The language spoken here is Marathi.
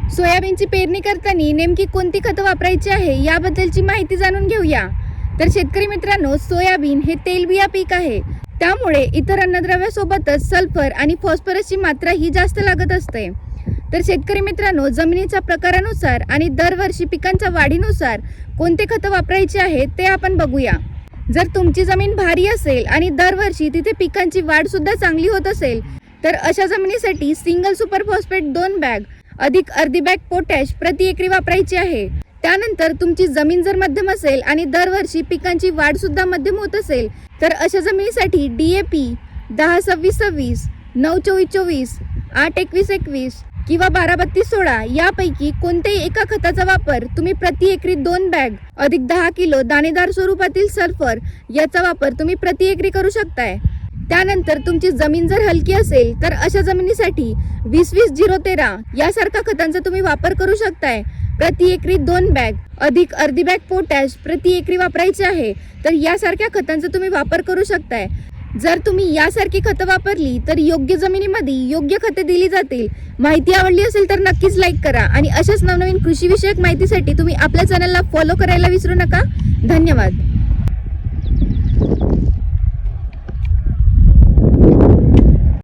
सोयाबीनची पेरणी करताना नेमकी कोणती खतं वापरायची आहे याबद्दलची माहिती जाणून घेऊया। तर शेतकरी मित्रांनो, सोयाबीन हे तेलबिया पीक आहे, त्यामुळे इतर अन्नद्रव्यासोबतच सल्फर आणि फॉस्फरसची मात्रा ही जास्त लागत असते। तर शेतकरी मित्रांनो, जमिनीच्या प्रकारानुसार आणि दरवर्षी पिकांच्या वाढीनुसार कोणते खतं वापरायचे आहे ते आपण बघूया। जर तुमची जमीन भारी असेल आणि दरवर्षी तिथे पिकांची वाढ सुद्धा चांगली होत असेल तर अशा जमिनीसाठी सिंगल सुपर फॉस्फेट 2 बॅग अधिक अर्धी बॅग पोटॅश प्रति एकरी वापरायची आहे। त्यानंतर तुमची जमीन जर मध्यम असेल आणि दरवर्षी पिकांची वाढ सुद्धा मध्यम होत असेल तर अशा जमिनीसाठी DAP 10-26-26, 9-24-24, 8-21-21 किंवा 12-32-16 यापैकी कोणत्याही एका खताचा वापर तुम्ही प्रति एकरी 2 बॅग अधिक 10 किलो दाणेदार स्वरूपातील सल्फर याचा वापर तुम्ही प्रति एकरी करू शकताय। त्यानंतर तुमची जमीन जर हलकी असेल तर अशा जमिनीसाठी 20-20-0-13 यासारख्या खतांचा तुम्ही वापर करू शकताय। प्रति एकरी 2 बॅग अधिक अर्धी बॅग पोटॅश प्रति एकरी वापरायचे आहे, तर यासारख्या खतांचा तुम्ही वापर करू शकताय। जर तुम्ही यासारखी खतं वापरली तर योग्य जमिनीमध्ये योग्य खते दिली जातील। माहिती आवडली असेल तर नक्कीच लाईक करा आणि अशाच नवनवीन कृषी विषयक माहितीसाठी तुम्ही आपल्या चॅनलला फॉलो करायला विसरू नका। धन्यवाद।